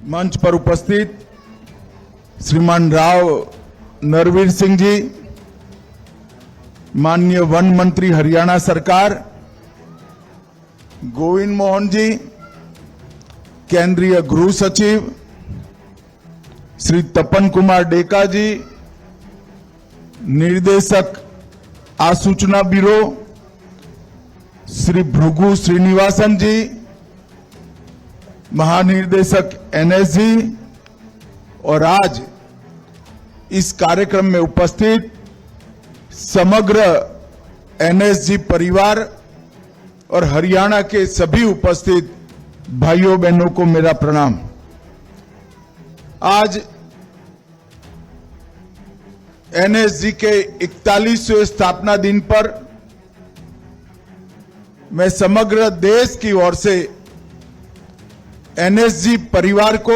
मंच पर उपस्थित श्रीमान राव नरवीर सिंह जी, माननीय वन मंत्री हरियाणा सरकार, गोविंद मोहन जी, केंद्रीय गृह सचिव श्री तपन कुमार डेका जी, निर्देशक आसूचना ब्यूरो श्री भृगु श्रीनिवासन जी, महानिर्देशक एनएसजी और आज इस कार्यक्रम में उपस्थित समग्र एनएसजी परिवार और हरियाणा के सभी उपस्थित भाइयों बहनों को मेरा प्रणाम। आज एनएसजी के 41वें स्थापना दिन पर मैं समग्र देश की ओर से एनएसजी परिवार को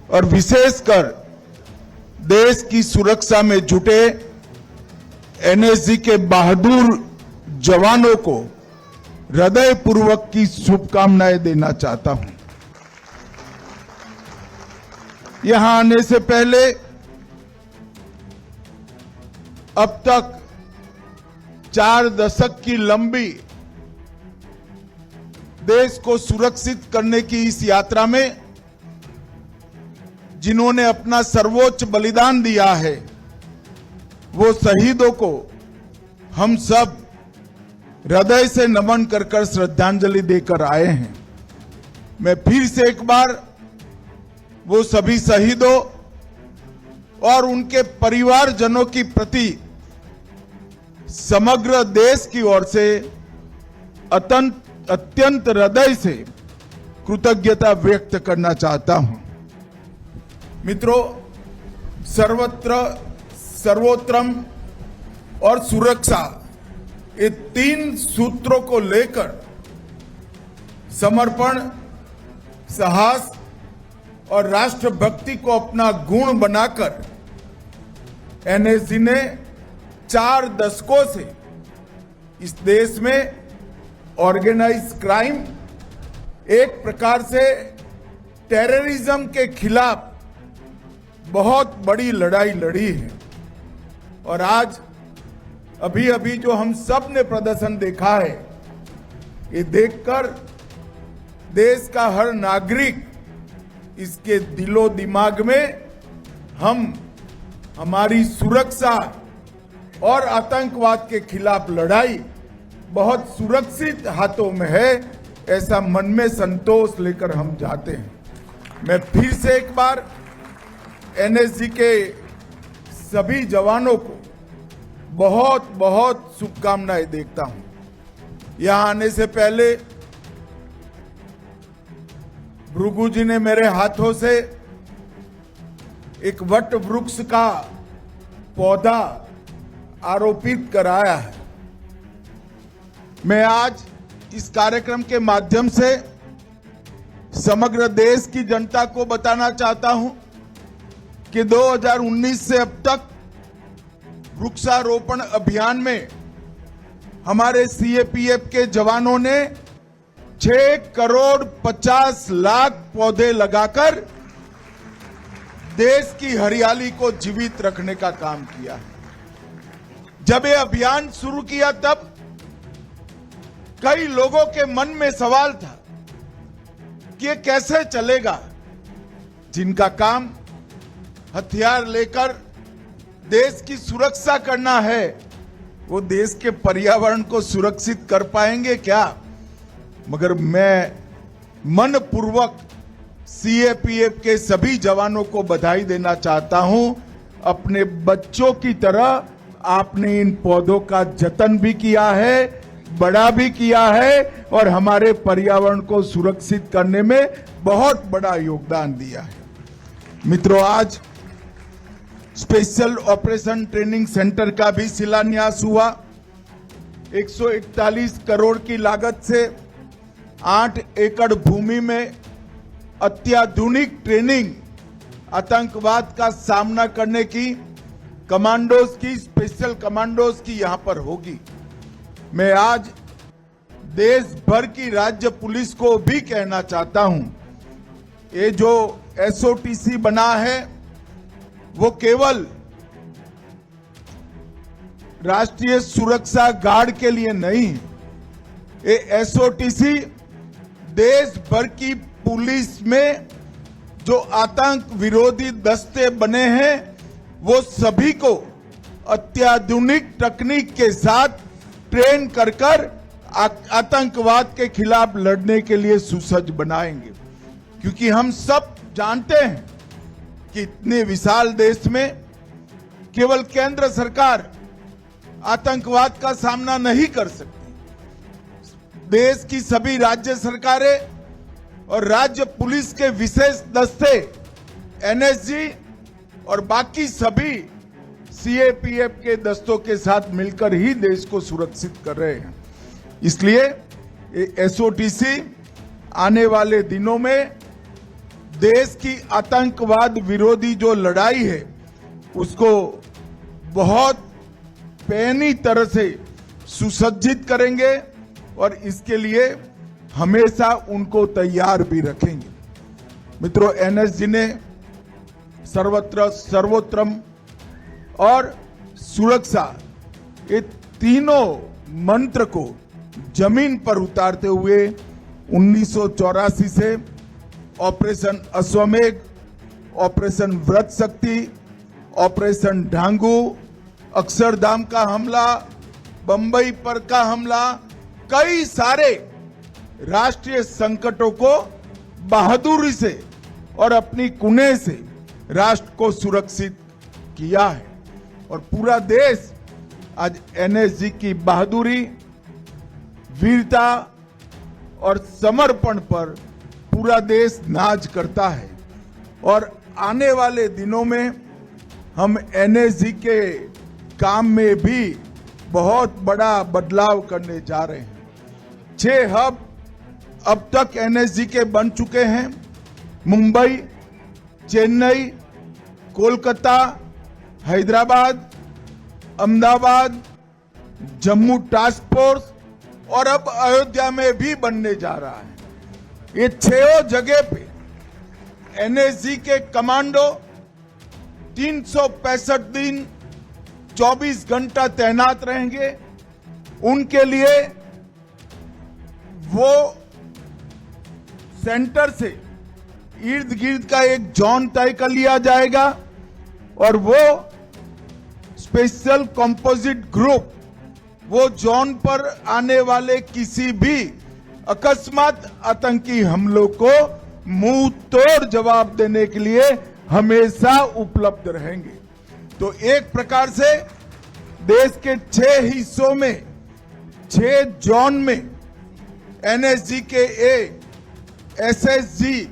और विशेषकर देश की सुरक्षा में जुटे एनएसजी के बहादुर जवानों को हृदयपूर्वक की शुभकामनाएं देना चाहता हूं। यहां आने से पहले अब तक 4 दशक की लंबी देश को सुरक्षित करने की इस यात्रा में जिन्होंने अपना सर्वोच्च बलिदान दिया है, वो शहीदों को हम सब हृदय से नमन कर श्रद्धांजलि देकर आए हैं। मैं फिर से एक बार वो सभी शहीदों और उनके परिवारजनों की प्रति समग्र देश की ओर से अत्यंत हृदय से कृतज्ञता व्यक्त करना चाहता हूं। मित्रों, सर्वोत्तम और सुरक्षा, ये 3 सूत्रों को लेकर समर्पण, साहस और राष्ट्रभक्ति को अपना गुण बनाकर एनएसजी ने 4 दशकों से इस देश में ऑर्गेनाइज क्राइम, एक प्रकार से टेररिज्म के खिलाफ बहुत बड़ी लड़ाई लड़ी है। और आज अभी जो हम सब ने प्रदर्शन देखा है, ये देखकर देश का हर नागरिक, इसके दिलो दिमाग में हम हमारी सुरक्षा और आतंकवाद के खिलाफ लड़ाई बहुत सुरक्षित हाथों में है, ऐसा मन में संतोष लेकर हम जाते हैं। मैं फिर से एक बार एनएसजी के सभी जवानों को बहुत बहुत शुभकामनाएं देता हूं। यहां आने से पहले भृगु जी ने मेरे हाथों से एक वट वृक्ष का पौधा आरोपित कराया है। मैं आज इस कार्यक्रम के माध्यम से समग्र देश की जनता को बताना चाहता हूं कि 2019 से अब तक वृक्षारोपण अभियान में हमारे सीएपीएफ के जवानों ने 6 करोड़ 50 लाख पौधे लगाकर देश की हरियाली को जीवित रखने का काम किया। जब ये अभियान शुरू किया तब कई लोगों के मन में सवाल था कि ये कैसे चलेगा। जिनका काम हथियार लेकर देश की सुरक्षा करना है, वो देश के पर्यावरण को सुरक्षित कर पाएंगे क्या? मगर मैं मनपूर्वक सीएपीएफ के सभी जवानों को बधाई देना चाहता हूं। अपने बच्चों की तरह आपने इन पौधों का जतन भी किया है, बड़ा भी किया है और हमारे पर्यावरण को सुरक्षित करने में बहुत बड़ा योगदान दिया है। मित्रों, आज स्पेशल ऑपरेशन ट्रेनिंग सेंटर का भी शिलान्यास हुआ। 141 करोड़ की लागत से 8 एकड़ भूमि में अत्याधुनिक ट्रेनिंग आतंकवाद का सामना करने की कमांडोज की, स्पेशल कमांडोज की यहां पर होगी। मैं आज देश भर की राज्य पुलिस को भी कहना चाहता हूं, ये जो एसओटीसी बना है वो केवल राष्ट्रीय सुरक्षा गार्ड के लिए नहीं है। ये एसओटीसी देश भर की पुलिस में जो आतंक विरोधी दस्ते बने हैं वो सभी को अत्याधुनिक तकनीक के साथ ट्रेन कर आतंकवाद के खिलाफ लड़ने के लिए सुसज्ज बनाएंगे। क्योंकि हम सब जानते हैं कि इतने विशाल देश में केवल केंद्र सरकार आतंकवाद का सामना नहीं कर सकती। देश की सभी राज्य सरकारें और राज्य पुलिस के विशेष दस्ते, एनएसजी और बाकी सभी सीएपीएफ के दस्तों के साथ मिलकर ही देश को सुरक्षित कर रहे हैं। इसलिए एसओटीसी आने वाले दिनों में देश की आतंकवाद विरोधी जो लड़ाई है उसको बहुत पैनी तरह से सुसज्जित करेंगे और इसके लिए हमेशा उनको तैयार भी रखेंगे। मित्रों, एनएसजी ने सर्वत्र सर्वोत्तम और सुरक्षा ये तीनों मंत्र को जमीन पर उतारते हुए 1984 से ऑपरेशन अश्वमेघ, ऑपरेशन व्रत शक्ति, ऑपरेशन ढांगू, अक्षरधाम का हमला, बंबई पर का हमला, कई सारे राष्ट्रीय संकटों को बहादुरी से और अपनी कुने से राष्ट्र को सुरक्षित किया है। और पूरा देश आज एनएसजी की बहादुरी, वीरता और समर्पण पर पूरा देश नाज करता है। और आने वाले दिनों में हम एनएसजी के काम में भी बहुत बड़ा बदलाव करने जा रहे हैं। 6 हब अब तक एनएसजी के बन चुके हैं। मुंबई, चेन्नई, कोलकाता, हैदराबाद, अहमदाबाद, जम्मू टास्क फोर्स और अब अयोध्या में भी बनने जा रहा है। ये 6 जगह पे एनएसजी के कमांडो 365 दिन 24 घंटा तैनात रहेंगे। उनके लिए वो सेंटर से इर्द गिर्द का एक जोन तय कर लिया जाएगा और वो स्पेशल कंपोजिट ग्रुप वो जोन पर आने वाले किसी भी अकस्मात आतंकी हमलों को मुंह तोड़ जवाब देने के लिए हमेशा उपलब्ध रहेंगे। तो एक प्रकार से देश के 6 हिस्सों में 6 जोन में एनएसजी के एसएसजी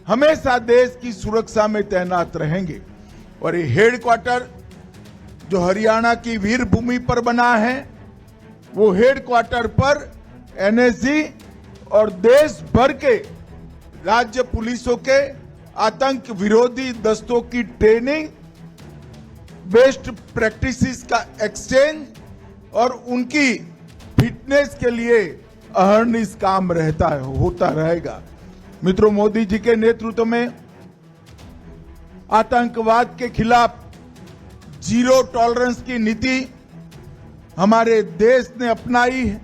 हमेशा देश की सुरक्षा में तैनात रहेंगे। और ये हेडक्वार्टर जो हरियाणा की वीर भूमि पर बना है वो हेडक्वार्टर पर एनएसजी और देश भर के राज्य पुलिसों के आतंक विरोधी दस्तों की ट्रेनिंग, बेस्ट प्रैक्टिसेस का एक्सचेंज और उनकी फिटनेस के लिए अहर्निश काम होता रहेगा। मित्रों, मोदी जी के नेतृत्व में आतंकवाद के खिलाफ जीरो टॉलरेंस की नीति हमारे देश ने अपनाई है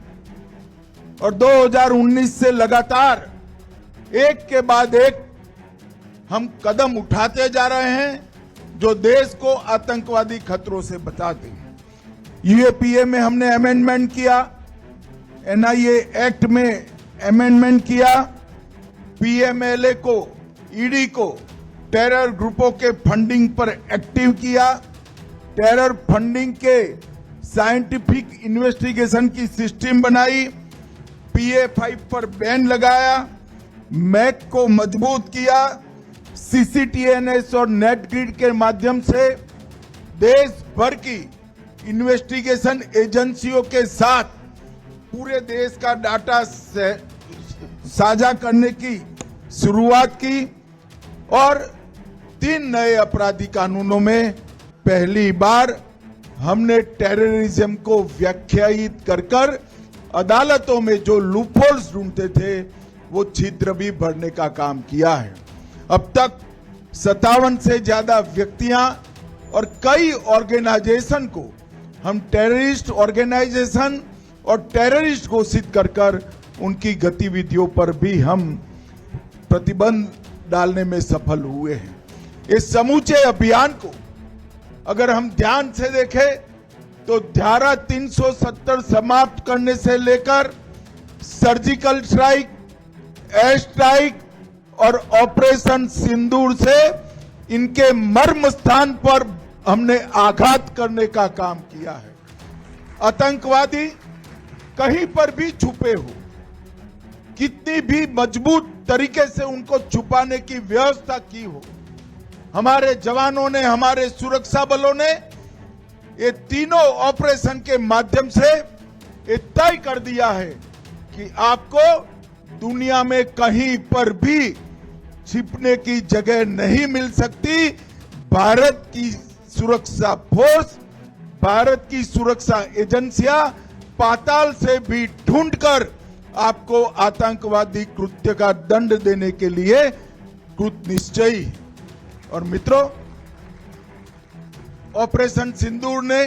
और 2019 से लगातार एक के बाद एक हम कदम उठाते जा रहे हैं जो देश को आतंकवादी खतरों से बचाते हैं। यूएपीए में हमने अमेंडमेंट किया, एनआईए एक्ट में अमेंडमेंट किया, पीएमएलए को, ईडी को टेरर ग्रुपों के फंडिंग पर एक्टिव किया, टेरर फंडिंग के साइंटिफिक इन्वेस्टिगेशन की सिस्टम बनाई, PA5 पर बैन लगाया, मैक को मजबूत किया, CCTNS और नेट ग्रिड के माध्यम से देश भर की इन्वेस्टिगेशन एजेंसियों के साथ पूरे देश का डाटा साझा करने की शुरुआत की और 3 नए अपराधी कानूनों में पहली बार हमने टेररिज्म को व्याख्यायित कर अदालतों में जो लूपहोल्स ढूंढते थे वो छिद्र भी भरने का काम किया है। अब तक 57 से ज्यादा व्यक्तियां और कई ऑर्गेनाइजेशन को हम टेररिस्ट ऑर्गेनाइजेशन और टेररिस्ट घोषित कर उनकी गतिविधियों पर भी हम प्रतिबंध डालने में सफल हुए हैं। इस समूचे अभियान को अगर हम ध्यान से देखें तो धारा 370 समाप्त करने से लेकर सर्जिकल स्ट्राइक, एयर स्ट्राइक और ऑपरेशन सिंदूर से इनके मर्म स्थान पर हमने आघात करने का काम किया है। आतंकवादी कहीं पर भी छुपे हो, कितनी भी मजबूत तरीके से उनको छुपाने की व्यवस्था की हो, हमारे जवानों ने, हमारे सुरक्षा बलों ने ये तीनों ऑपरेशन के माध्यम से ये तय कर दिया है कि आपको दुनिया में कहीं पर भी छिपने की जगह नहीं मिल सकती। भारत की सुरक्षा फोर्स, भारत की सुरक्षा एजेंसियां पाताल से भी ढूंढकर आपको आतंकवादी कृत्य का दंड देने के लिए कृत निश्चयी है। और मित्रों, ऑपरेशन सिंदूर ने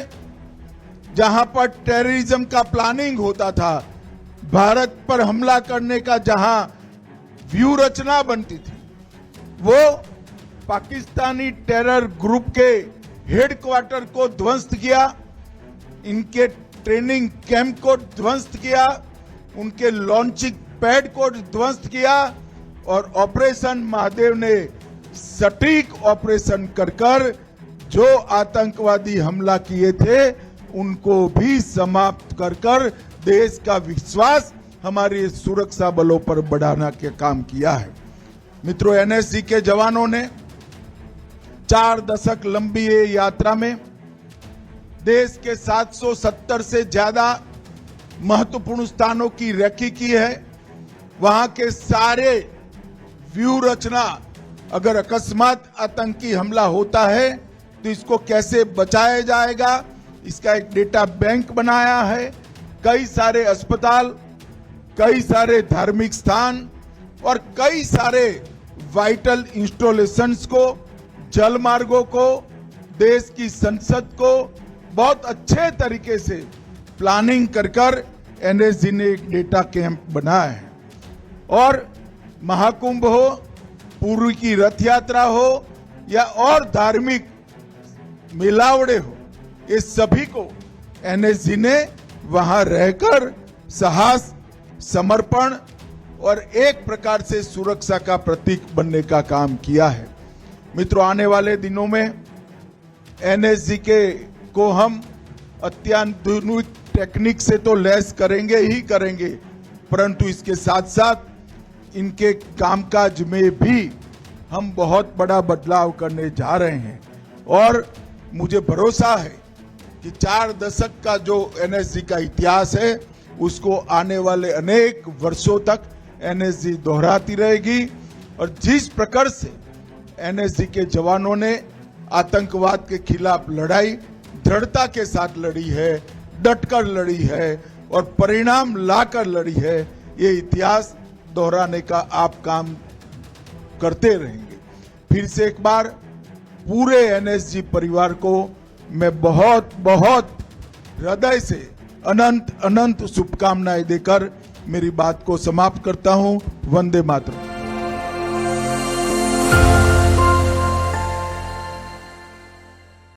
जहां पर टेररिज्म का प्लानिंग होता था, भारत पर हमला करने का जहां व्यू रचना बनती थी, वो पाकिस्तानी टेरर ग्रुप के हेडक्वार्टर को ध्वस्त किया, इनके ट्रेनिंग कैंप को ध्वस्त किया, उनके लॉन्चिंग पैड को ध्वस्त किया और ऑपरेशन महादेव ने सटीक ऑपरेशन कर जो आतंकवादी हमला किए थे उनको भी समाप्त कर देश का विश्वास हमारे सुरक्षा बलों पर बढ़ाने के काम किया है। मित्रों, एनएसजी के जवानों ने 4 दशक लंबी ये यात्रा में देश के 770 से ज्यादा महत्वपूर्ण स्थानों की रेकी की है। वहां के सारे व्यू रचना, अगर अकस्मात आतंकी हमला होता है तो इसको कैसे बचाया जाएगा, इसका एक डेटा बैंक बनाया है। कई सारे अस्पताल, कई सारे धार्मिक स्थान और कई सारे वाइटल इंस्टॉलेशंस को, जल मार्गों को, देश की संसद को बहुत अच्छे तरीके से प्लानिंग कर एनएसजी ने एक डेटा कैंप बनाया है। और महाकुंभ हो, पूर्व की रथ यात्रा हो या और धार्मिक मिलावड़े हो, ये सभी को एनएसजी ने वहां रहकर साहस, समर्पण और एक प्रकार से सुरक्षा का प्रतीक बनने का काम किया है। मित्रों, आने वाले दिनों में एनएसजी को हम अत्याधुनिक टेक्निक से तो लैस करेंगे ही करेंगे, परंतु इसके साथ साथ इनके कामकाज में भी हम बहुत बड़ा बदलाव करने जा रहे हैं। और मुझे भरोसा है कि 4 दशक का जो एनएसजी का इतिहास है उसको आने वाले अनेक वर्षों तक एनएसजी दोहराती रहेगी। और जिस प्रकार से एनएसजी के जवानों ने आतंकवाद के खिलाफ लड़ाई दृढ़ता के साथ लड़ी है, डटकर लड़ी है और परिणाम लाकर लड़ी है, ये इतिहास दोहराने का आप काम करते रहेंगे। फिर से एक बार पूरे एनएसजी परिवार को मैं बहुत बहुत हृदय से अनंत अनंत शुभकामनाएं देकर मेरी बात को समाप्त करता हूं। वंदे मातरम।